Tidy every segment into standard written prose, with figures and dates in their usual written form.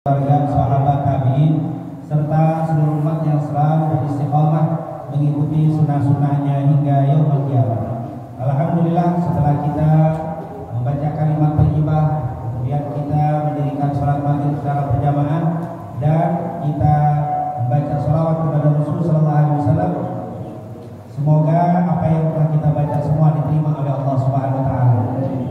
keluarga sahabat tabi'in serta seluruh umat yang selalu beristiqomah mengikuti sunnah-sunnahnya hingga yaumul qiyamah. Alhamdulillah, setelah kita membaca kalimat thayyibah, kemudian kita mendirikan sholat maghrib secara berjamaah dan kita membaca sholawat kepada Rasul sallallahu alaihi wasallam. Semoga apa yang telah kita baca semua diterima oleh Allah Subhanahu wa taala.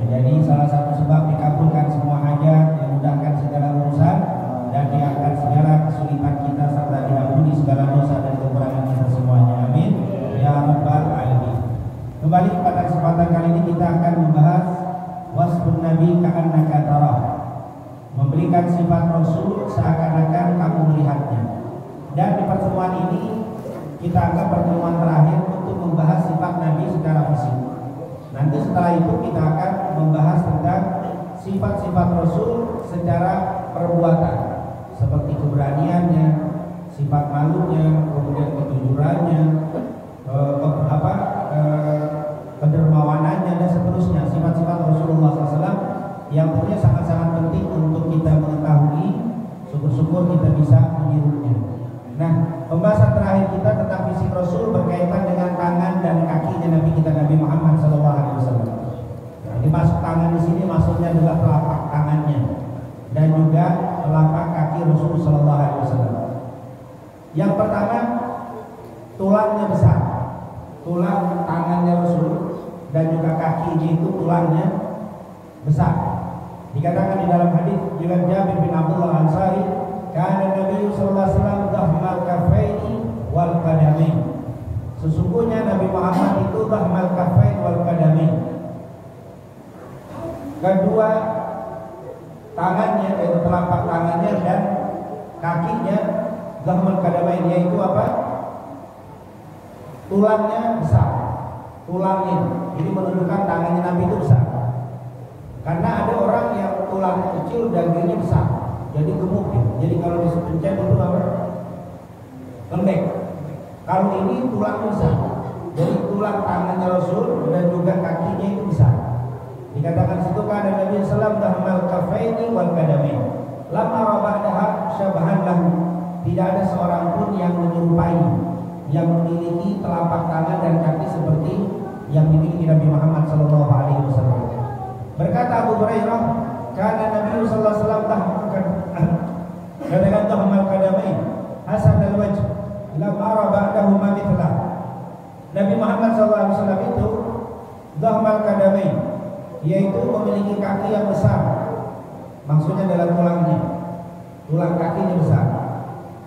Jadi salah satu sebab dikabulkan semua hajat, dimudahkan segala urusan dan diangkat segala kesulitan kita serta diampuni segala dosa dan kekurangan kita semuanya. Amin ya rabbal alamin. Kembali pada kesempatan kali ini kita akan membahas wasfun nabi ka'annaka tarah. Memberikan sifat Rasul seakan-akan kamu melihatnya. Dan di pertemuan ini kita anggap pertemuan terakhir untuk membahas sifat Nabi secara fisik. Nanti setelah itu kita akan membahas tentang sifat-sifat Rasul secara perbuatan, seperti keberaniannya, sifat malunya, kemudian kejujurannya, kedermawanannya dan seterusnya. Sifat-sifat Rasulullah SAW yang tentunya sangat-sangat penting untuk kita mengetahui. Syukur-syukur kita bisa menirunya. Nah, pembahasan terakhir kita tentang fisik Rasul berkaitan dengan tangan dan kakinya Nabi kita Nabi Muhammad SAW. Jadi masuk tangan di sini maksudnya adalah telapak tangannya dan juga telapak kaki Rasul SAW. Yang pertama, tulangnya besar. Tulang tangannya Rasul dan juga kakinya itu tulangnya besar. Dikatakan di dalam hadis riwayat Jabir bin Abdullah Ansari, karena Nabi sallallahu alaihi wasallam dhahmal kafaini wal qadamain. Sesungguhnya Nabi Muhammad itu dhahmal kafain wal qadamain. Kedua tangannya, yaitu telapak tangannya dan kakinya dhahmal qadamain, yaitu apa? Tulangnya besar. Tulangnya ini menunjukkan tangannya Nabi itu besar. Karena ada orang yang tulangnya kecil dan dagingnya besar, jadi gemuk ya. Jadi kalau dipencet itu apa? Lembek. Kalau ini tulang besar, jadi tulang tangannya Rasul dan juga kakinya itu besar. Dikatakan situ kan Nabi sallallahu alaihi wasallam kafaini wal qadamain. Lama rabadaha syabahan lahu. Tidak ada seorang pun yang menyerupai, yang memiliki telapak tangan dan kaki seperti yang dimiliki Nabi Muhammad sallallahu alaihi wasallam. Berkata Abu Hurairah, karena Nabi sallallahu alaihi wasallam katakan dhahmal qadamain hasan al-wajh lam ara ba'dahu ma mithlah. Nabi Muhammad sallallahu alaihi wasallam itu dhahmal qadamain, yaitu memiliki kaki yang besar. Maksudnya adalah tulangnya. Tulang kakinya besar.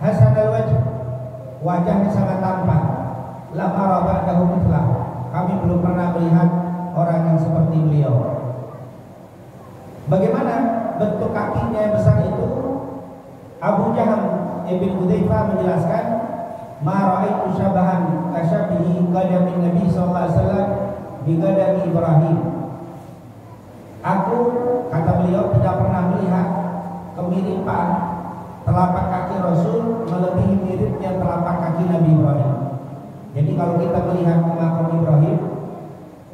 Hasan al-wajh, wajahnya sangat tampan. Lam ara ba'dahu mithlah. Kami belum pernah melihat orang yang seperti beliau. Bagaimana bentuk kakinya yang besar itu? Abu Jaham ibn Hudzaifah menjelaskan, ma ra'aitu syabahan kasyabihi qadamin Nabi sallallahu alaihi wasallam bi qadami Ibrahim. Aku, kata beliau, tidak pernah melihat kemiripan telapak kaki Rasul melebihi miripnya telapak kaki Nabi Ibrahim. Jadi kalau kita melihat makam Ibrahim,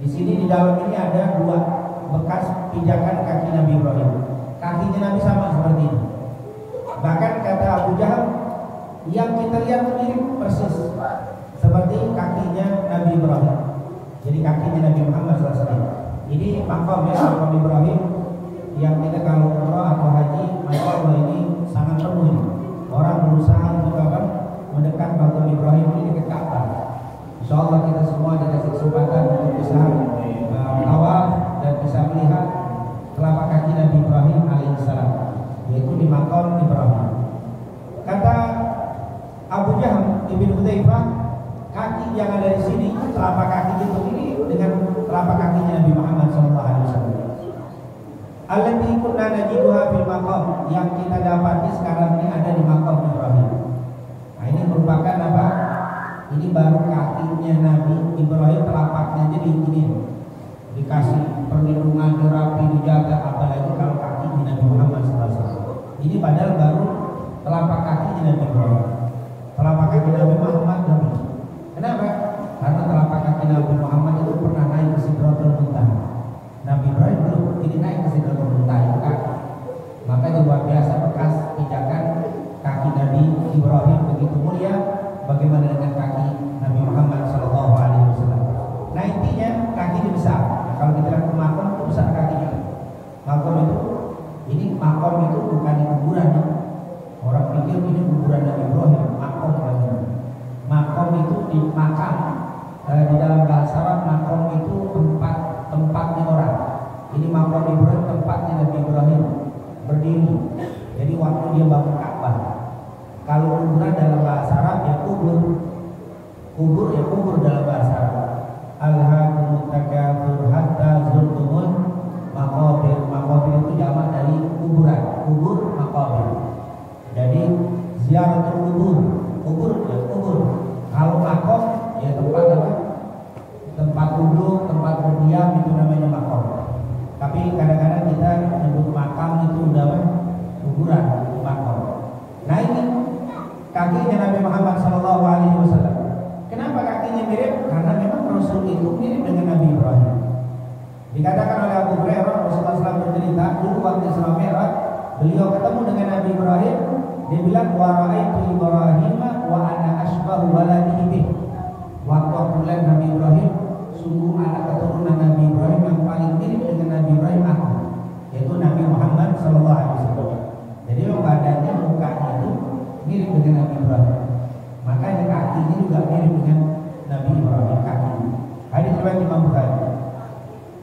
di sini di dalam ini ada dua bekas pijakan kaki Nabi Ibrahim. Kakinya Nabi sama seperti ini. Bahkan kata Abu Jahal, yang kita lihat mirip persis seperti kakinya Nabi Ibrahim. Jadi kakinya Nabi Muhammad SAW. Ini makam makam Ibrahim yang kita kalau umrah atau haji, masya Allah ini sangat penuh. Orang berusaha untuk apa? Mendekat makam Ibrahim ini dekat Ka'bah. Insya Allah kita semua dikasih kesempatan untuk bisa tawaf dan bisa melihat telapak kaki Nabi Ibrahim alaihissalam, yaitu di makam Ibrahim. Kata Abu Jaham ibn Hudzaifah, kaki yang ada di sini, telapak kaki itu ini dengan telapak kakinya Nabi Muhammad SAW. Allati kunna najiduha fil maqam, yang kita dapati sekarang ini ada di makam Ibrahim. Nah ini merupakan apa? Ini baru kakinya Nabi Ibrahim, telapaknya jadi ini. Dikasih perlindungan, dirapi, dijaga, apalagi kalau kaki Nabi Muhammad SAW. Ini padahal baru telapak kaki Nabi Ibrahim. Telapak kaki Nabi Muhammad Nabi. Kenapa? Karena telapak kaki Nabi Muhammad itu pernah naik ke Sidratul Muntaha. Nabi Ibrahim belum, ini naik ke Sidratul Muntaha itu kaki. Maka itu luar biasa bekas pijakan di dalam bahasa Arab makom itu tempatnya orang. Ini makom Ibrahim, tempatnya Nabi Ibrahim berdiri. Jadi waktu dia bangun Ka'bah. Kalau kuburan dalam bahasa Arab ya kubur ya kubur dalam bahasa Arab. Alhaakumut takatsur hatta zurtumul maqabir. Maqabir itu jamak dari kuburan, kubur maqabir. Jadi ziaratul kubur ya kubur. Kalau makom ya tempat apa? Tempat duduk, tempat berdiam, itu namanya makom. Tapi kadang-kadang kita menyebut makam itu udah kuburan, makom. Nah ini kakinya Nabi Muhammad SAW. Kenapa kakinya mirip? Karena memang Rasul itu mirip dengan Nabi Ibrahim. Dikatakan oleh Abu Hurairah, Rasulullah SAW bercerita dulu waktu Isra Mi'raj, beliau ketemu dengan Nabi Ibrahim. Dia bilang wa ra'aitu Ibrahim wa ana asbahu waladihi bih. Waktu aku melihat Nabi Ibrahim, sungguh anak keturunan Nabi Ibrahim yang paling mirip dengan Nabi Ibrahim aku, yaitu Nabi Muhammad SAW. Jadi badannya, mukanya itu mirip dengan Nabi Ibrahim. Makanya kakinya juga mirip dengan Nabi Ibrahim kakinya. Hadis riwayat Imam Bukhari.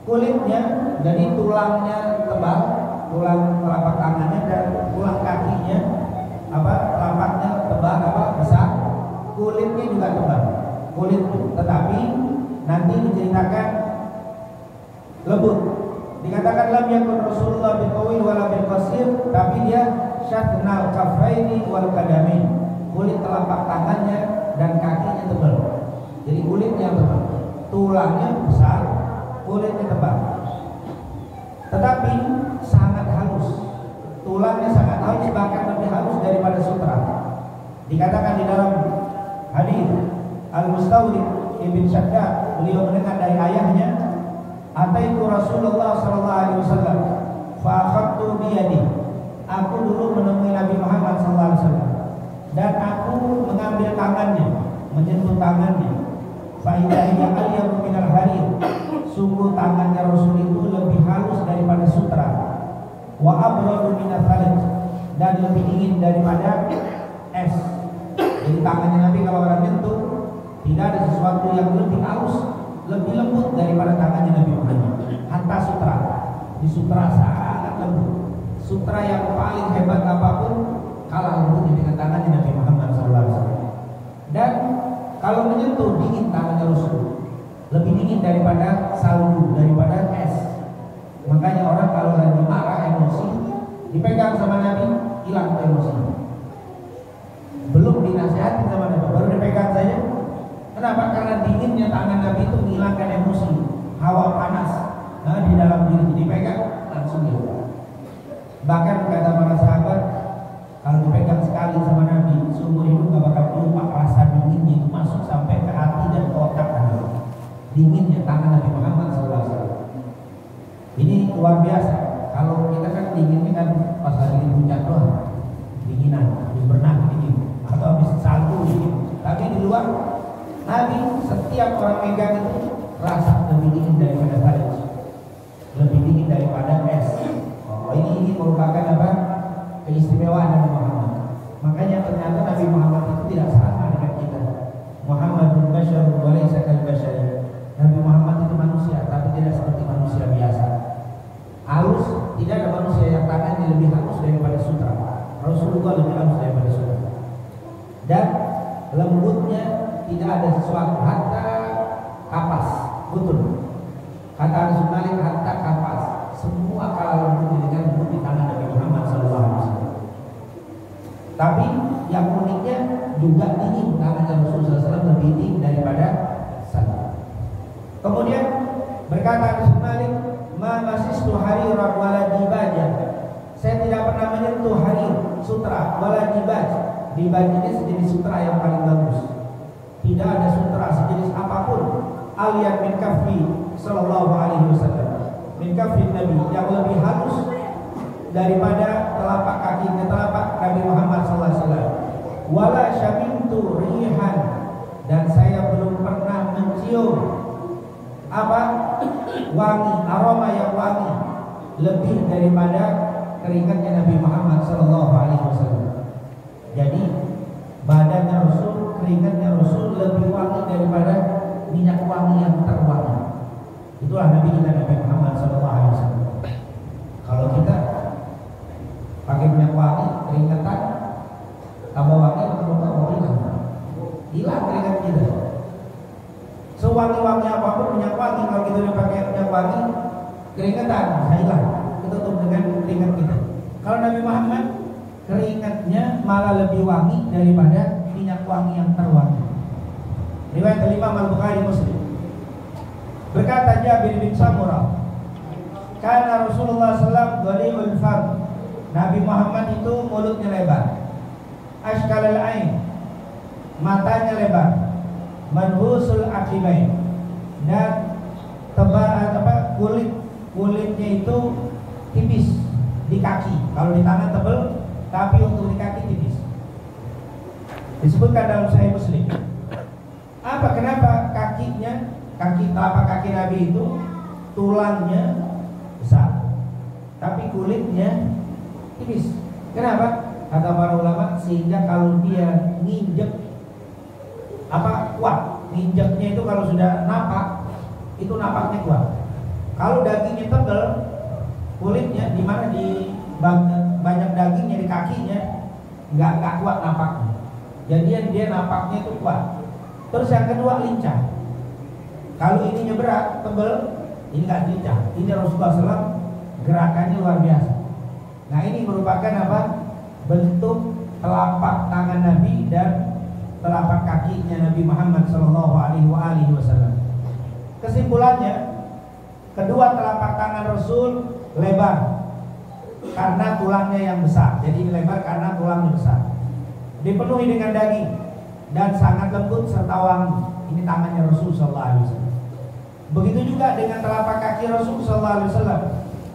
Kulitnya, jadi tulangnya tebal, tulang telapak tangannya dan tulang kakinya telapaknya tebal besar, kulitnya juga tebal. Kulit, tetapi nanti diceritakan lembut. Dikatakan lam yakun Rasulullah bil qawil wala bil qasir, tapi dia syatnal kafaini wal qadamain. Kulit telapak tangannya dan kakinya tebal. Jadi kulitnya tebal, tulangnya besar, kulitnya tebal. Tetapi sangat halus. Tulangnya sangat halus, bahkan lebih halus daripada sutra. Dikatakan di dalam hadis Al-Mustawrid Ibn Shaddad, beliau mendengar dari ayahnya, ataitu Rasulullah sallallahu alaihi wasallam fa akhadtu bi yadi. Aku dulu menemui Nabi Muhammad sallallahu alaihi wasallam dan aku mengambil tangannya, menyentuh tangannya. Fa idza hiya alyamu minal harir. Sungguh tangannya Rasul itu lebih halus daripada sutra. Wa abradu minal thalj, dan lebih dingin daripada es. Jadi tangannya Nabi kalau orang nyentuh, tidak ada sesuatu yang lebih halus, lebih lembut daripada tangannya Nabi Muhammad. Hatta sutra, di sutra sangat lembut. Sutra yang paling hebat apapun kalah lembutnya dengan tangannya Nabi Muhammad SAW. Dan kalau menyentuh, dingin tangannya Rasul, lebih dingin daripada salju, daripada es. Makanya orang kalau lagi marah, emosi, dipegang sama Nabi, hilang emosinya. Belum dinasihati sama Nabi, baru dipegang saja. Kenapa? Karena dinginnya tangan Nabi itu menghilangkan emosi, hawa panas di dalam diri. Dipegang langsung hilang. Bahkan kata para sahabat, kalau dipegang sekali sama Nabi, seumur hidup gak bakal lupa rasa dinginnya itu masuk sampai ke hati dan ke otak Nabi. Dinginnya tangan Nabi Muhammad SAW. Ini luar biasa. Kalau kita kan dinginnya kan pas lagi di puncak doang, dinginan, habis berenang dingin, atau habis salju dingin. Tapi di luar, Nabi setiap orang megang itu rasa lebih dingin daripada salju, lebih dingin daripada es. Ini merupakan apa? Keistimewaan Nabi Muhammad. Makanya ternyata Nabi Muhammad itu tidak sama dengan kita. Muhammadun basyarun wa laysa kal basyari. Nabi Muhammad itu manusia, tapi tidak seperti manusia biasa. Halus, tidak ada manusia yang tangannya lebih halus daripada sutra. Rasulullah lebih halus daripada sutra. Dan lembutnya tidak ada sesuatu, hatta kapas, betul. Kata Anas Malik, hatta kapas. Semua kalah lembut dengan lembut di tangan Nabi Muhammad SAW. Tapi yang uniknya juga dingin, tangannya Rasulullah SAW lebih dingin daripada salju. Kemudian berkata Anas Malik, ma masistu hariran wala dibaj. Saya tidak pernah menyentuh harir, sutra, wala dibaj. Dibaj ini sejenis sutra yang paling bagus. Tidak ada sutra sejenis apapun alian min kafi sallallahu alaihi wasallam, min kafi Nabi, yang lebih halus daripada telapak kakinya, telapak Nabi Muhammad sallallahu alaihi wasallam. Wala syamimtu rihan, dan saya belum pernah mencium apa? Wangi, aroma yang wangi lebih daripada keringatnya Nabi Muhammad sallallahu alaihi wasallam. Jadi badannya Rasul, keringatnya Rasul lebih wangi daripada minyak wangi yang terwangi. Itulah Nabi kita Nabi Muhammad SAW. Kalau kita pakai minyak wangi, keringetan, tambah wangi atau hilang keringat kita. Sewangi-wangi apapun minyak wangi, kalau kita udah pakai minyak wangi, keringetan hilang, kita tutup dengan keringat kita. Kalau Nabi Muhammad keringatnya malah lebih wangi daripada minyak wangi yang terwangi. Riwayat Imam Al-Bukhari Muslim. Berkata Jabir bin Samurah, karena Rasulullah SAW ghalibul fam, Nabi Muhammad itu mulutnya lebar, ashkalal ain, matanya lebar, manhusul akibain, dan kulitnya itu tipis di kaki. Kalau di tangan tebal, tapi untuk di kaki tipis. Disebutkan dalam Sahih Muslim. Kenapa kaki telapak kaki Nabi itu tulangnya besar, tapi kulitnya tipis. Kenapa? Kata para ulama, sehingga kalau dia nginjek kuat. Nginjeknya itu kalau sudah napak, itu napaknya kuat. Kalau dagingnya tebal, kulitnya di mana di banyak dagingnya di kakinya nggak kuat napaknya. Jadi dia napaknya itu kuat. Terus yang kedua lincah. Kalau ininya berat, tebal, ini nggak lincah. Ini Rasulullah SAW gerakannya luar biasa. Nah ini merupakan bentuk telapak tangan Nabi dan telapak kakinya Nabi Muhammad SAW. Kesimpulannya, kedua telapak tangan Rasul lebar karena tulangnya yang besar. Jadi lebar karena tulangnya besar. Dipenuhi dengan daging dan sangat lembut serta wangi. Ini tangannya Rasul SAW. Begitu juga dengan telapak kaki Rasul SAW.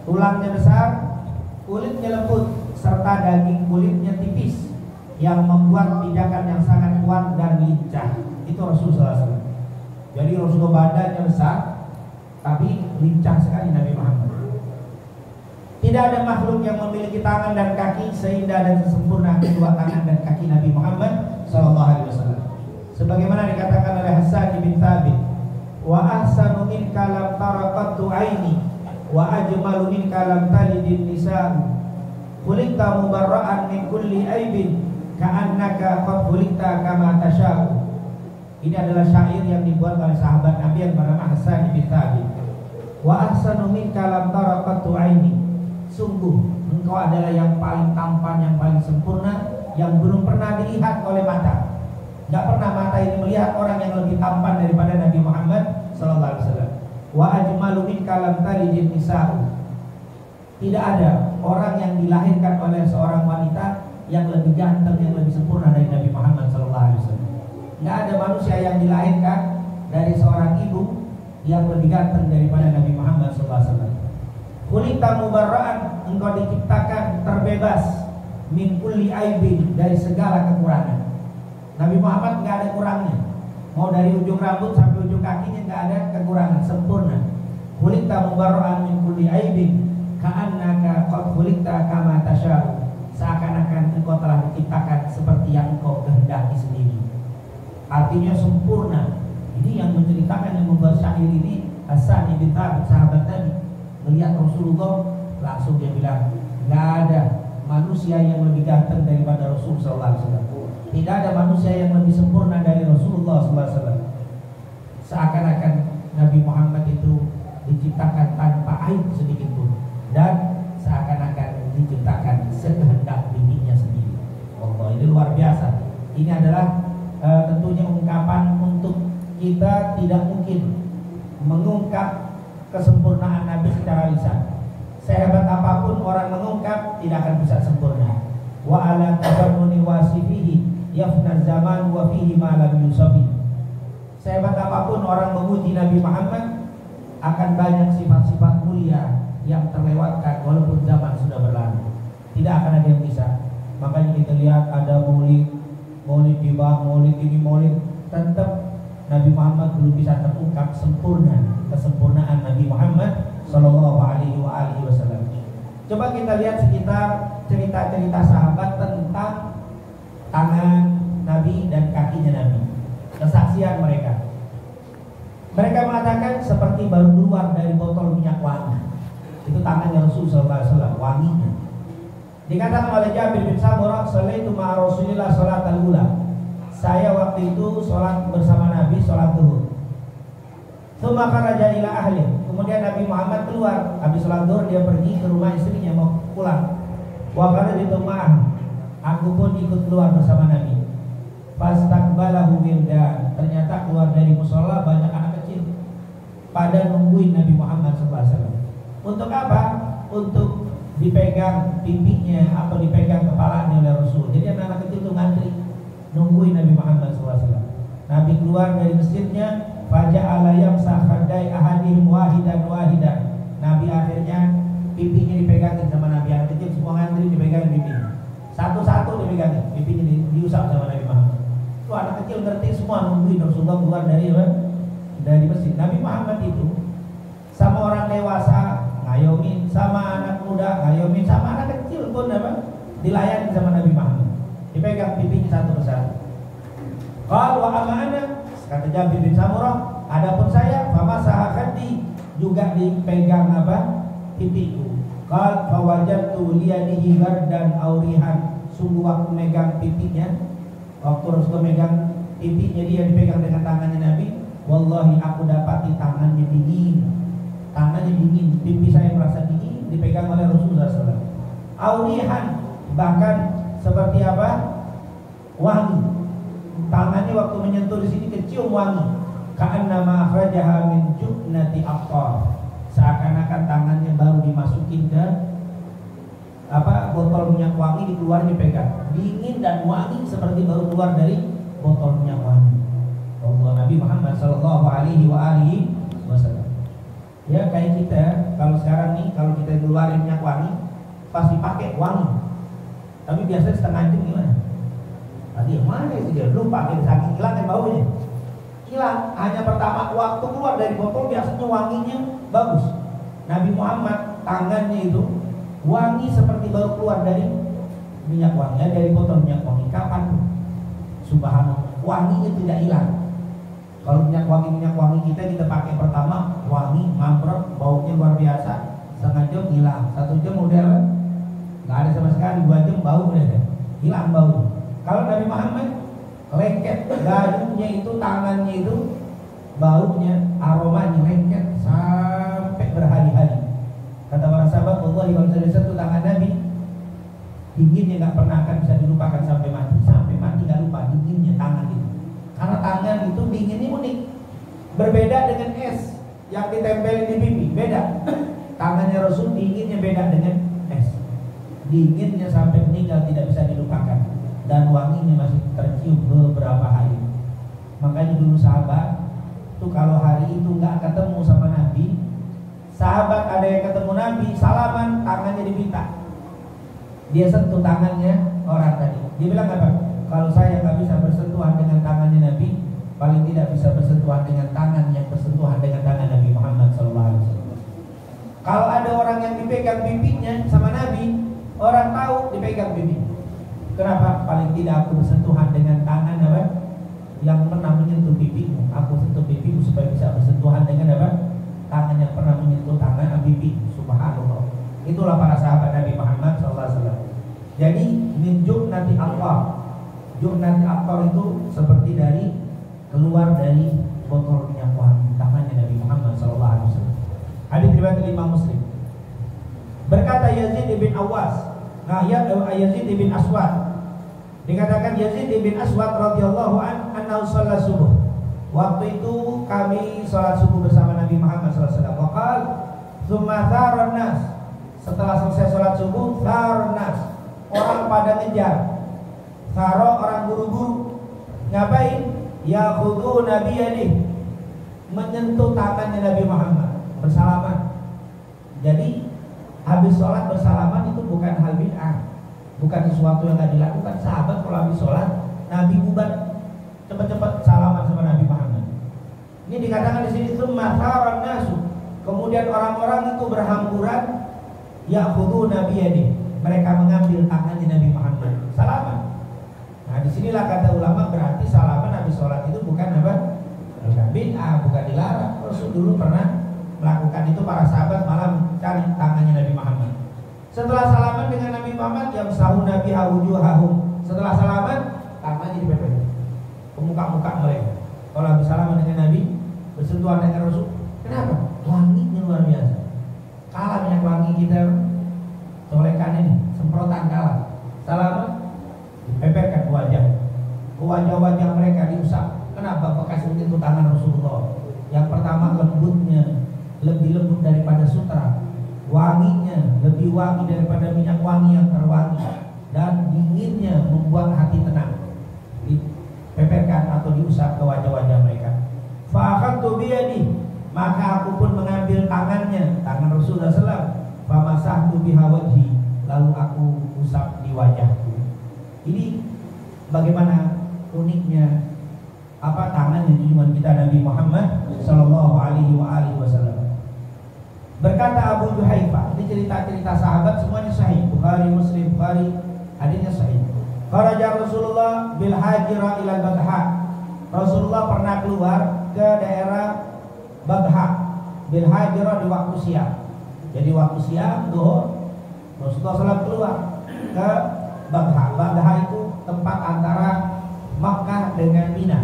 Tulangnya besar, kulitnya lembut, serta daging kulitnya tipis, yang membuat pijakan yang sangat kuat dan lincah. Itu Rasul SAW. Jadi Rasulullah badannya besar, tapi lincah sekali Nabi Muhammad. Tidak ada makhluk yang memiliki tangan dan kaki seindah dan sesempurna kedua tangan dan kaki Nabi Muhammad SAW. Sebagaimana dikatakan oleh Hasan bin Thabit, wa ahsanu minka lam tara qattu aini wa ajmalu minka lam talidin nisa'u khuliqta mubarra'an min kulli aibin ka'annaka qad khuliqta kama tasha'u. Ini adalah syair yang dibuat oleh sahabat Nabi yang bernama Hasan bin Thabit. Wa ahsanu minka lam tara qattu aini, sungguh engkau adalah yang paling tampan, yang paling sempurna, yang belum pernah dilihat oleh mata. Gak pernah mata ini melihat orang yang lebih tampan daripada Nabi Muhammad SAW. Wa ajmalu minka lam talidin nisa'u. Tidak ada orang yang dilahirkan oleh seorang wanita yang lebih ganteng, yang lebih sempurna dari Nabi Muhammad SAW. Gak ada manusia yang dilahirkan dari seorang ibu yang lebih ganteng daripada Nabi Muhammad SAW. Khuliqta mubarra'an, engkau diciptakan terbebas, min kulli aibin, dari segala kekurangan. Nabi Muhammad nggak ada kurangnya. Mau dari ujung rambut sampai ujung kakinya nggak ada kekurangan, sempurna. Khuliqta mubarra'an min kulli aibin ka'annaka qad khuliqta kama tasha'u. Seakan-akan engkau telah diciptakan seperti yang engkau kehendaki sendiri. Artinya sempurna. Ini yang menceritakan, yang membuat syair ini Hasan bin Thabit, sahabat Nabi. Melihat Rasulullah, langsung dia bilang, nggak ada manusia yang lebih ganteng daripada Rasul SAW. Tidak ada manusia yang lebih sempurna dari Rasulullah SAW. Seakan-akan Nabi Muhammad itu diciptakan tanpa aib sedikit pun, dan seakan-akan diciptakan sekehendak dirinya sendiri. Allah, ini luar biasa. Ini adalah tentunya ungkapan untuk kita tidak mungkin mengungkap kesempurnaan Nabi secara lisan. Sehebat apapun orang mengungkap, tidak akan bisa sempurna. Wa ala tabammuni wasifihi yafna zaman wa fihi ma lam yusabi. Sehebat apapun orang memuji Nabi Muhammad, akan banyak sifat-sifat mulia yang terlewatkan walaupun zaman sudah berlalu. Tidak akan ada yang bisa. Makanya kita lihat ada maulid tiba, maulid ini, maulid, tetap Nabi Muhammad belum bisa terungkap sempurna kesempurnaan Nabi Muhammad Sallallahu Alaihi Wasallam. Coba kita lihat sekitar cerita-cerita sahabat tentang tangan Nabi dan kakinya Nabi, kesaksian mereka. seperti baru keluar dari botol minyak wangi. Itu tangannya Rasulullah SAW, wanginya. Dikatakan oleh Jabir bin Samurah, "Shalaitu ma'a Rasulillah sholatal ula." Saya waktu itu sholat bersama Nabi, sholat zuhur. Tsumma kharaja ila ahli. Kemudian Nabi Muhammad keluar, habis sholat zuhur dia pergi ke rumah istrinya mau pulang. Wa kharajtu ma'ah. Aku pun ikut keluar bersama Nabi. Fastaqbalahu wildan. Ternyata keluar dari musola banyak anak kecil pada nungguin Nabi Muhammad SAW. Untuk apa? Untuk dipegang pipinya atau dipegang kepalanya oleh Rasul. Jadi anak-anak kecil itu ngantri nungguin Nabi Muhammad SAW. Nabi keluar dari masjidnya, faja'ala yamsah khadai ahadihim wahidan. Nabi akhirnya pipinya dipegangin sama Nabi. Anak kecil semua ngantri dipegangin pipinya. Satu-satu dipegangin pipinya, diusap sama Nabi Muhammad. Itu anak kecil ngerti semua nungguin Rasulullah keluar dari masjid. Nabi Muhammad itu sama orang dewasa ngayomin, sama anak muda ngayomin, sama anak kecil pun dilayani sama Nabi Muhammad. Dipegang pipinya satu persatu. Qal wa amana, kata Jabir bin Samurah, adapun saya famasaha khaddi, juga dipegang pipiku. Qal fawajadtu liyadihi gardan aurihan, sungguh waktu megang pipinya, waktu Rasul megang pipinya dia dipegang dengan tangannya Nabi, wallahi aku dapati tangannya dingin. Tangannya dingin, pipi saya merasa dingin, dipegang oleh Rasulullah SAW. Aurihan, bahkan seperti wangi. Tangannya waktu menyentuh di sini kecium wangi. Ka'annama akhrajaha min jubnati aqtar. Seakan-akan tangannya baru dimasukin ke botol minyak wangi, dikeluarin dipegang. Dingin dan wangi seperti baru keluar dari botol minyak wangi. Allah Nabi Muhammad sallallahu alaihi wasallam. Ya kayak kita kalau sekarang nih, kalau kita keluarin minyak wangi pasti pakai wangi. Tapi biasanya setengah jam gimana? Tadi yang mana sih dia? Lupa, saking hilang kan baunya. Hilang. Hanya pertama waktu keluar dari botol biasanya wanginya bagus. Nabi Muhammad tangannya itu wangi seperti baru keluar dari minyak wangi, dari botol minyak wangi. Kapan? Subhanallah, wanginya tidak hilang. Kalau minyak wangi kita pakai pertama wangi, mamprot, baunya luar biasa. Setengah jam hilang, 1 jam udah nggak ada sama sekali, 2 jam bau udah hilang bau. Kalau Nabi Muhammad lengket, gadunya itu, tangannya itu, baunya, aromanya lengket sampai berhari-hari. Kata para sahabat, Allah kalau saya sentuh tangan Nabi, dinginnya nggak pernah akan bisa dilupakan sampai mati nggak lupa dinginnya tangan itu. Karena tangan itu dinginnya unik, berbeda dengan es yang ditempelin di pipi, beda. Tangannya Rasul dinginnya beda dengan es, dinginnya sampai meninggal tidak bisa dilupakan, dan wanginya masih tercium beberapa hari. Makanya dulu sahabat tuh kalau hari itu nggak ketemu sama Nabi, sahabat ada yang ketemu Nabi, salaman, tangannya diminta, dia sentuh tangannya orang tadi. Dia bilang apa? Kalau saya nggak bisa bersentuhan dengan tangannya Nabi, paling tidak bisa bersentuhan dengan tangan yang bersentuhan dengan tangan Nabi Muhammad SAW. Kalau ada orang yang dipegang pipinya sama Nabi, orang tahu dipegang pipi. Kenapa? Paling tidak aku bersentuhan dengan tangan yang pernah menyentuh pipimu. Aku sentuh pipimu supaya bisa bersentuhan dengan tangan yang pernah menyentuh tangan pipi. Subhanallah. Itulah para sahabat Nabi Muhammad SAW. Jadi min jubnati aqtar. Jubnati aqtar itu seperti dari keluar dari botol minyak wangi, tangannya Nabi Muhammad SAW. Hadis riwayat Imam Muslim. Berkata Yazid bin Awas, Yazid bin Aswad, dikatakan Yazid bin Aswad radhiyallahu anhu salat subuh. Waktu itu kami salat subuh bersama Nabi Muhammad SAW. Waqal tsumma tharan nas. Setelah selesai salat subuh, tharan nas, orang pada ngejar. Tharo orang buru-buru. Ngapain? Yakhudhu nabiyani, menyentuh tangannya Nabi Muhammad, bersalaman. Jadi habis sholat bersalaman itu bukan hal bid'ah, bukan sesuatu yang tidak dilakukan. Sahabat kalau habis sholat, Nabi bubar cepat-cepat salaman sama Nabi Muhammad. Ini dikatakan di sini tsumma tharan nasu, kemudian orang-orang itu berhamburan, yakhudhu nabiyani, mereka mengambil tangannya Nabi Muhammad, salaman. Nah disinilah kata ulama, berarti salaman habis sholat itu bukan bukan bid'ah, bukan dilarang. Rasul dulu pernah melakukan itu, para sahabat malah mencari tangannya Nabi Muhammad. Setelah salaman dengan Nabi Muhammad, yamsahuna biha wujuhahum. Setelah salaman, tangannya dipepet ke muka-muka mereka. Kalau habis salaman dengan Nabi, bersentuhan dengan Rasul, kenapa? Wanginya luar biasa. Kalah minyak wangi kita, colekan ini, semprotan kalah. Salaman, dipepetkan ke wajah mereka diusap. Kenapa? Bekas itu tangan Rasulullah. Yang pertama, lembutnya lebih lembut daripada sutra, wanginya lebih wangi daripada minyak wangi yang terwangi, dan dinginnya membuat hati tenang. Dipepetkan atau diusap ke wajah-wajah mereka. Fa'akhadtu biyadi, maka aku pun mengambil tangannya, tangan Rasulullah SAW. Famasahtu biha wajhi, lalu aku usap di wajahku. Ini bagaimana uniknya tangan yang junjungan kita Nabi Muhammad sallallahu alaihi wasallam. Berkata Abu Juhaifah, ini cerita-cerita sahabat semuanya sahih, Bukhari, Muslim, Bukhari, hadisnya sahih. Kharaja Rasulullah bil hajira ila Badha. Rasulullah pernah keluar ke daerah Badha. Bil hajira di waktu siang. Jadi waktu siang zuhur Rasulullah SAW keluar ke Badha. Badha itu tempat antara Makkah dengan Mina.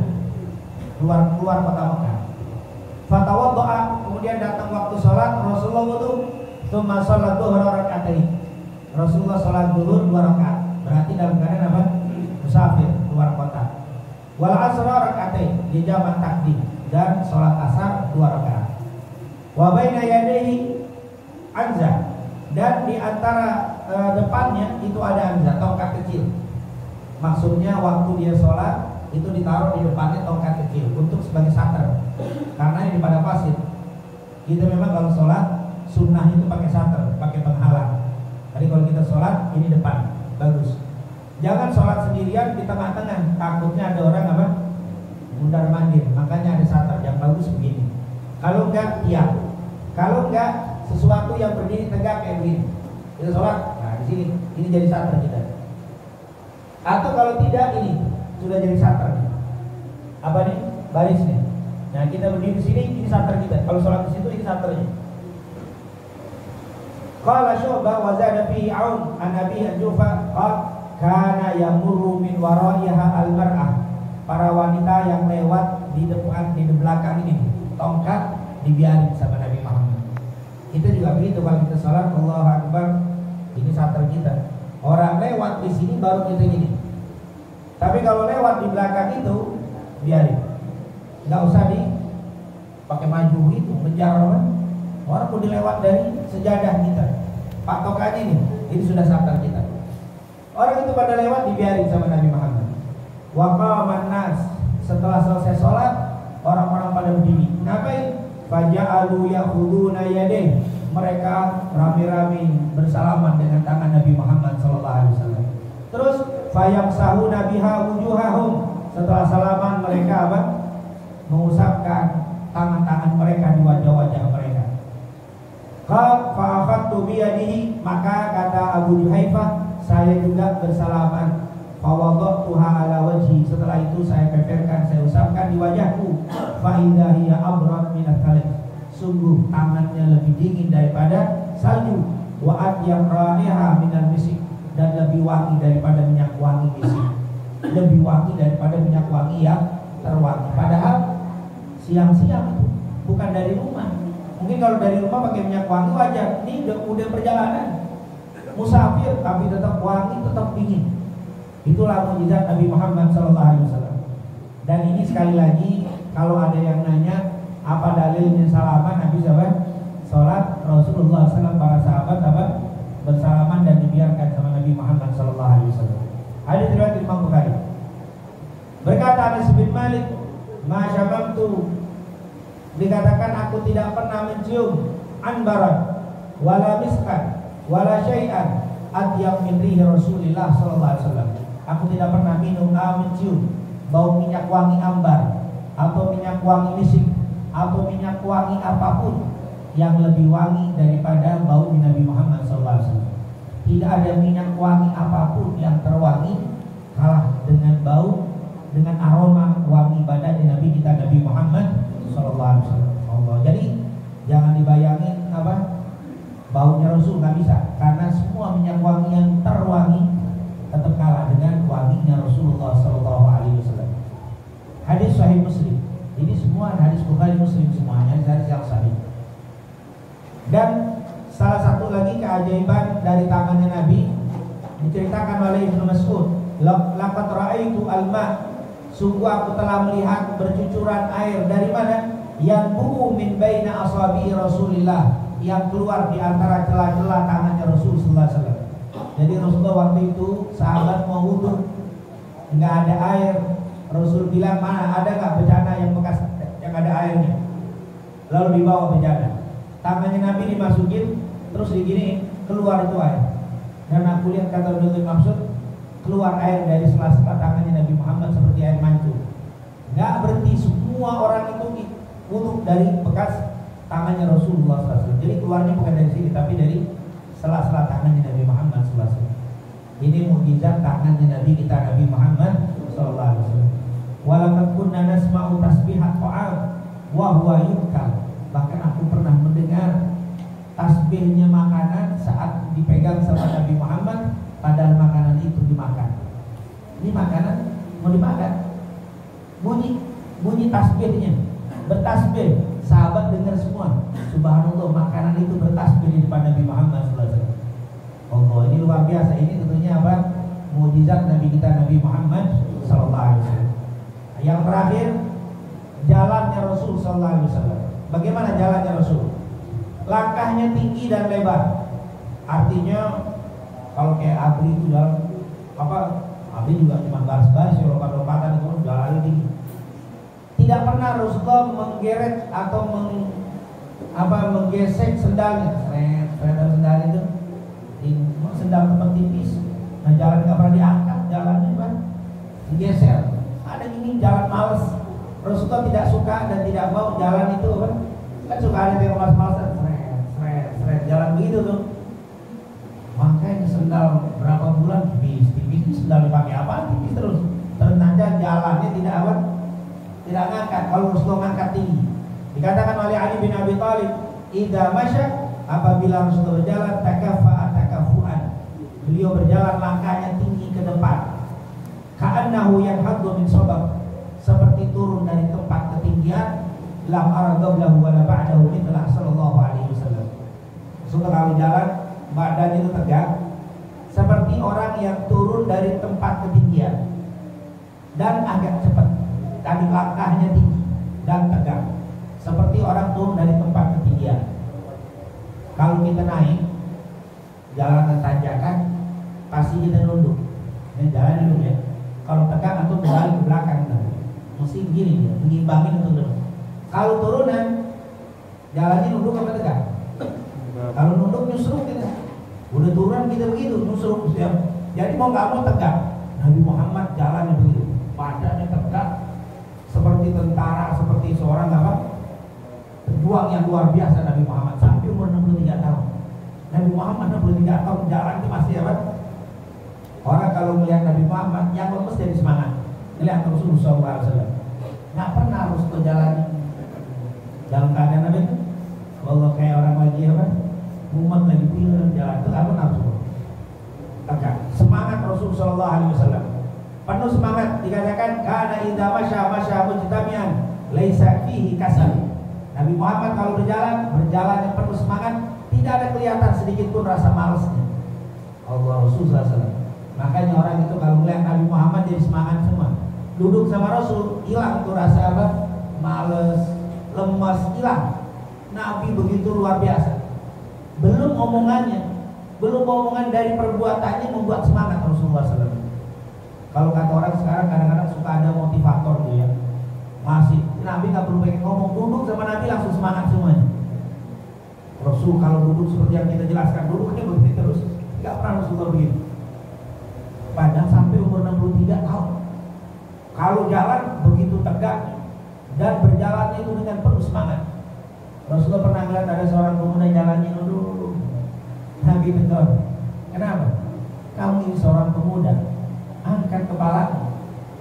Keluar kota Makkah. Fatawaddo'a, kemudian datang waktu sholat, Rasulullah wudu, tsumma sholat dhuhra rak'atain. Rasulullah sholat zuhur 2 rakaat. Berarti dalam keadaan apa? Musafir, keluar kota. Wal asra rak'atain, di jaman takdim, dan sholat asar 2 rakaat. Wa baina yadayhi anza, dan di antara depannya itu ada anza, tongkat kecil. Maksudnya waktu dia sholat itu ditaruh di depannya tongkat kecil untuk sebagai sater, karena ini pada pasir. Kita memang kalau sholat sunnah itu pakai sater, pakai penghalang. Jadi kalau kita sholat ini depan, bagus. Jangan sholat sendirian di tengah-tengah, takutnya ada orang mundar mandir. Makanya ada sater yang bagus begini. Kalau enggak tiang, kalau enggak sesuatu yang berdiri tegak kayak begini. Kita sholat, nah di sini ini jadi sater kita. Atau kalau tidak ini sudah jadi sater. Apa nih? Barisnya. Nah, kita berdiri di sini, ini sater kita. Kalau sholat di situ, ini saternya. Qala Syu'bah wa zada fihi Aun an Abi Jufa kana yamurru min waraiha al-mar'ah. Para wanita yang lewat di depan, di belakang ini, tongkat dibiarin sama Nabi Muhammad. Kita juga begitu kalau kita sholat, Allahu Akbar, ini sater kita. Orang lewat di sini baru kita gini. Tapi kalau lewat di belakang itu biarin. Enggak usah pakai maju gitu, menjar orang. Orang mau dilewat dari sejadah kita. Patokannya ini sudah satar kita. Orang itu pada lewat dibiarin sama Nabi Muhammad. Wa qaman nas, setelah selesai sholat, orang-orang pada berdiri. Ngapain? Faja'alu yakhuduna yadayh. Mereka rame-rame bersalaman dengan tangan Nabi Muhammad sallallahu alaihi wasallam. Terus fayamsahuna biha wujuhahum. Setelah salaman mereka mengusapkan tangan-tangan mereka di wajah-wajah mereka. Fa'akhadtu biyadihi, maka kata Abu Juhaifah, saya juga bersalaman. Fawadatuha ala wajhi, setelah itu saya peperkan, saya usapkan di wajahku. Fa idza hiya abrad min al-thalj, sungguh tangannya lebih dingin daripada salju. Wa atyab ra'iha min al-misk, dan lebih wangi daripada minyak wangi misik. Lebih wangi daripada minyak wangi yang terwangi. Padahal siang-siang itu bukan dari rumah. Mungkin kalau dari rumah pakai minyak wangi wajar. Ini udah perjalanan musafir, tapi tetap wangi, tetap dingin. Itulah mukjizat Nabi Muhammad SAW. Dan ini sekali lagi, kalau ada yang nanya apa dalilnya salaman, Nabi sholat, Rasulullah SAW, para sahabat bersalaman dan dibiarkan sama Nabi Muhammad SAW. Hadis riwayat Imam Bukhari. Berkata Anas bin Malik, ma syamamtu, dikatakan aku tidak pernah mencium anbaran wala miskan wala syai'an atyab min rihi Rasulillah sallallahu alaihi wasallam. Aku tidak pernah mencium bau minyak wangi ambar atau minyak wangi misik atau minyak wangi apapun yang lebih wangi daripada bau Nabi Muhammad sallallahu alaihi wasallam. Tidak ada minyak wangi apapun yang terwangi kalah dengan bau, dengan aroma wangi badan Nabi kita Nabi Muhammad sallallahu alaihi wasallam. Jadi jangan Jangan dibayangin apa baunya Rasul, nggak bisa, karena semua minyak wangi yang terwangi tetap kalah dengan wanginya Rasulullah Sallallahu Alaihi Wasallam. Hadis Sahih Muslim. Ini semua hadis Bukhari Muslim semuanya hadis yang sahih. Dan salah satu lagi keajaiban dari tangannya Nabi diceritakan oleh Ibnu Mas'ud. Laqad ra'aitu al-ma', sungguh aku telah melihat bercucuran air dari mana? Yang bu'u min baina asabi Rasulillah, yang keluar di antara celah-celah tangannya Rasul sallallahu alaihi wasallam. Jadi Rasulullah waktu itu sahabat mau wudu, enggak ada air. Rasul bilang, mana ada enggak bejana yang bekas yang ada airnya? Lalu dibawa bejana. Tangannya Nabi dimasukin, terus digini keluar itu air. Dan aku lihat kata Ibnu Mas'ud, keluar air dari sela-sela tangannya Nabi Muhammad seperti air mancur. Enggak berhenti, semua orang itu wudu dari bekas tangannya Rasulullah SAW. Jadi keluarnya bukan dari sini, tapi dari sela-sela tangannya Nabi Muhammad SAW. Ini mukjizat tangannya Nabi kita, Nabi Muhammad SAW. Walaqad kunna nasma'u tasbihat ta'am wa huwa yukal. Bahkan aku pernah mendengar tasbihnya makanan saat dipegang sama Nabi Muhammad, padahal makanan itu dimakan. Ini makanan mau dimakan, bunyi tasbihnya, bertasbih. Sahabat dengar semua, subhanallah, makanan itu bertasbih di depan Nabi Muhammad SAW. Oh, ini luar biasa. Ini tentunya apa? Mukjizat Nabi kita, Nabi Muhammad SAW. Yang terakhir, jalannya Rasul SAW. Bagaimana jalannya Rasul? Langkahnya tinggi dan lebar. Artinya kalau kayak Abri itu jalan apa? Abri juga cuma baris-baris, lompat-lompatan itu jalannya tinggi. Tidak pernah Rasulullah menggeret atau menggesek sendalnya. Sendal itu sendal tempat tipis. Nah, jalan nggak pernah diangkat, jalannya kan digeser. Ada gini jalan males. Rasulullah tidak suka dan tidak mau jalan itu kan suka ada yang males-malesan, seret jalan begitu tuh. Makanya sendal berapa bulan tipis sendal dipakai apa? Tipis terus. Ternyata jalannya tidak ngangkat. Kalau Rasulullah ngangkat tinggi. Dikatakan oleh Ali bin Abi Thalib, idza masya, apabila Rasulullah berjalan, takaffa'a takafu'an. Beliau berjalan langkahnya tinggi ke depan. Ka'annahu yanhaddu min sabab, seperti turun dari tempat ketinggian. Lam ara qablahu wa la ba'dahu mithla sallallahu alaihi wasallam. Rasulullah kalau jalan badan itu tegak seperti orang yang turun dari tempat ketinggian dan agak cepat. Tadi langkahnya tinggi dan tegak seperti orang turun dari tempat ketinggian. Kalau kita naik jalan tanjakan pasti kita nunduk. Ini jalan dulu ya. Kalau tegak atau berbalik ke belakang, mesti gini dia, mengimbangin untuk dulu. Kalau turunan jalannya nunduk apa tegak? Kalau nunduk nyusruk kita. Udah turun kita begitu nyusruk siap. Jadi mau nggak mau tegak. Nabi Muhammad jalannya begitu, badannya tegak seperti tentara, seperti seorang apa? Pejuang yang luar biasa Nabi Muhammad sampai umur 63 tahun. Nabi Muhammad 63 tahun jalan itu masih apa? Orang kalau melihat Nabi Muhammad yang lemes jadi semangat. Lihat Rasulullah SAW. Nggak pernah harus berjalan dalam keadaan Nabi itu. Kalau kayak orang lagi apa? Umat lagi pilih jalan itu apa nafsu? Tegak. Semangat Rasulullah SAW. Penuh semangat. Dikatakan karena idza masya mujtami'an laisa fihi kasal. Nabi Muhammad kalau berjalan yang penuh semangat, tidak ada kelihatan sedikit pun rasa malasnya. Allah Rasulullah SAW. Makanya orang itu kalau melihat Nabi Muhammad jadi semangat semua. Duduk sama Rasul hilang tuh rasa apa? Males, lemas, hilang. Nabi begitu luar biasa. Belum omongan dari perbuatannya membuat semangat Rasulullah SAW. Kalau kata orang sekarang kadang-kadang suka ada motivator tuh ya. Masih Nabi nggak perlu pengen ngomong, duduk sama Nabi langsung semangat semuanya. Rasul kalau duduk seperti yang kita jelaskan duduknya begini terus, nggak pernah Rasulullah begitu. Padahal sampai umur 63 tahun. Kalau jalan begitu tegak dan berjalannya itu dengan penuh semangat. Rasulullah pernah melihat ada seorang pemuda jalannya dulu. Nabi betul. Kenapa? Kamu ini seorang pemuda, angkat kepala.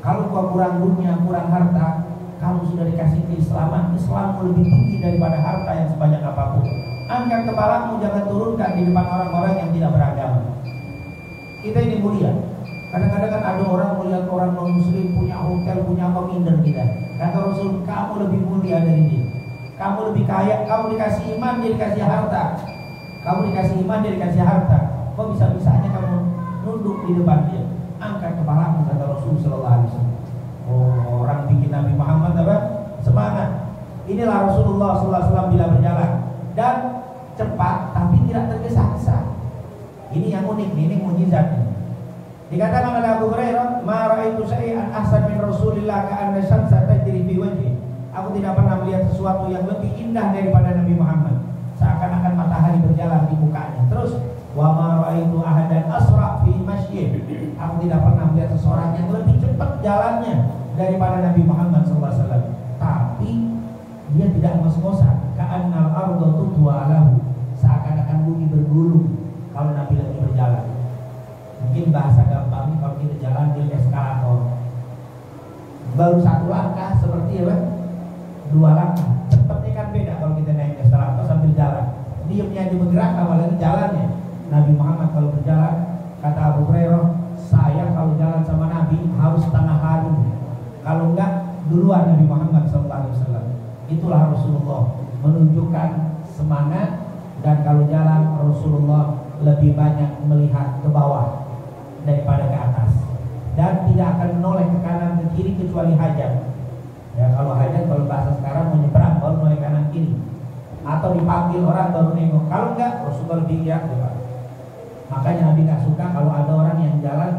Kalau kau kurang dunia, kurang harta, Kamu sudah dikasih keislaman, Islammu lebih tinggi daripada harta yang sebanyak apapun. Angkat kepalamu, jangan turunkan di depan orang-orang yang tidak beragama. Kita ini mulia. Kadang-kadang kan ada orang melihat orang non-muslim punya hotel, punya apa, minder kita. Kata Rasul, kamu lebih mulia dari dia. Kamu lebih kaya, kamu dikasih iman, dia dikasih harta. Kamu dikasih iman, dia dikasih harta. Kok bisa-bisanya kamu nunduk di depan dia? Angkat kepalamu, kata Rasul sallallahu alaihi wasallam. Oh, orang bikin Nabi Muhammad apa? Semangat. Inilah Rasulullah sallallahu alaihi wasallam bila berjalan, dan cepat tapi tidak tergesa-gesa. Ini yang unik, ini mukjizatnya. Dikatakan oleh Abu Hurairah, "Ma ra'aitu syai'an ahsan min Rasulillah ka'anna syamsa tajri fi wajhi." Aku tidak pernah melihat sesuatu yang lebih indah daripada Nabi Muhammad, seakan-akan matahari berjalan di mukanya. Terus, "Wa ma ra'aitu ahadan asra' fi masyi." Aku tidak pernah melihat seseorang yang lebih cepat jalannya daripada Nabi Muhammad SAW. Tapi dia tidak ngos-ngosan. Ka'annal ardu tutwa lahu, seakan-akan bumi bergulung kalau Nabi lagi berjalan. Mungkin bahasa gampangnya kalau kita jalan di eskalator, baru satu langkah seperti apa? Dua langkah. Cepatnya kan beda kalau kita naik eskalator sambil jalan. Diamnya aja bergerak, apalagi jalannya. Nabi Muhammad kalau berjalan, kata Abu Hurairah, saya kalau jalan sama Nabi harus setengah hari. Kalau enggak, duluan Nabi Muhammad SAW. Itulah Rasulullah, menunjukkan semangat. Dan kalau jalan, Rasulullah lebih banyak melihat ke bawah daripada ke atas, dan tidak akan menoleh ke kanan ke kiri kecuali hajat. Ya, kalau hajat, kalau bahasa sekarang mau nyebrang baru noleh kanan kiri, atau dipanggil orang baru nengok. Kalau enggak, Rasulullah lebih lihat depan. Makanya Nabi nggak suka kalau ada orang yang jalan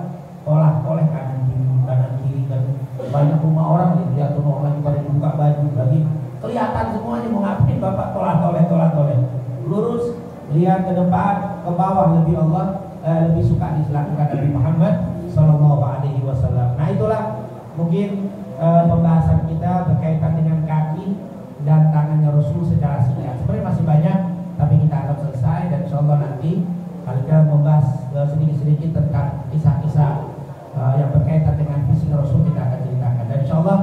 toleh kanan kiri, dan banyak rumah orang lihat orang lagi pada buka baju lagi, kelihatan semuanya mau ngapain bapak toleh. Lurus, lihat ke depan, ke bawah, lebih suka dilakukan Nabi Muhammad Sallallahu Alaihi Wasallam. Nah, itulah mungkin pembahasan kita berkaitan dengan kaki dan tangannya Rasul secara singkat. Sebenarnya masih banyak, tapi kita akan selesai, dan insyaallah nanti kita membahas sedikit-sedikit tentang kisah-kisah yang berkaitan dengan fisik Rasul, kita akan ceritakan. Dan insyaallah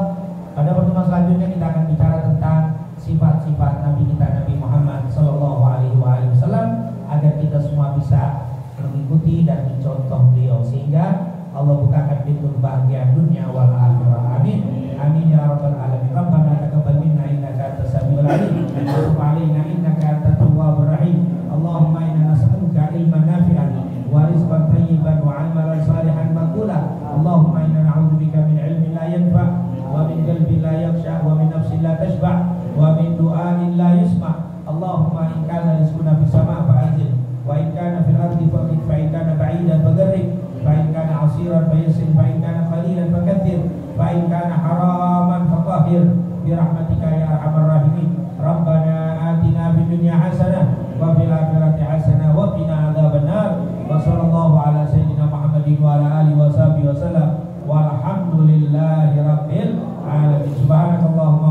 pada pertemuan selanjutnya kita akan bicara tentang sifat-sifat Nabi kita, Nabi Muhammad Sallallahu Alaihi Wasallam, agar kita semua bisa mengikuti dan mencontoh beliau, sehingga Allah bukakan pintu kebahagiaan dunia wal akhirah. Amin. Amin ya rabbal alamin. Rabbana taqabbal minna innaka antas samiul alim wa tub alaina innaka antat tawwabur rahim. Allahumma inna nas'aluka ilman nafi'an wa rizqan thayyiban wa 'amalan salihan maqbula. Allahumma inna na'udzubika min ilmin la yanfa' wa min qalbin la yakhsha wa min nafsin la tashba' wa min du'ain la yusma'. Allahumma in kana rizquna fis sama' fa'anzil, wa in kana fil ardi faqid, fa in kana ba'idan fagharrik, fa in kana 'asiran fayassir, fa in kana qalilan fakaththir, fa in kana haraman fatahhir bi rahmatika ya arhamar rahimin. Rabbana atina fid dunya hasanah wa fil akhirati hasanah wa qina adzabannar. Wa sallallahu ala sayyidina Muhammadin wa ala alihi wa sahbihi wa sallam. Walhamdulillahi rabbil alamin. Subhanallah.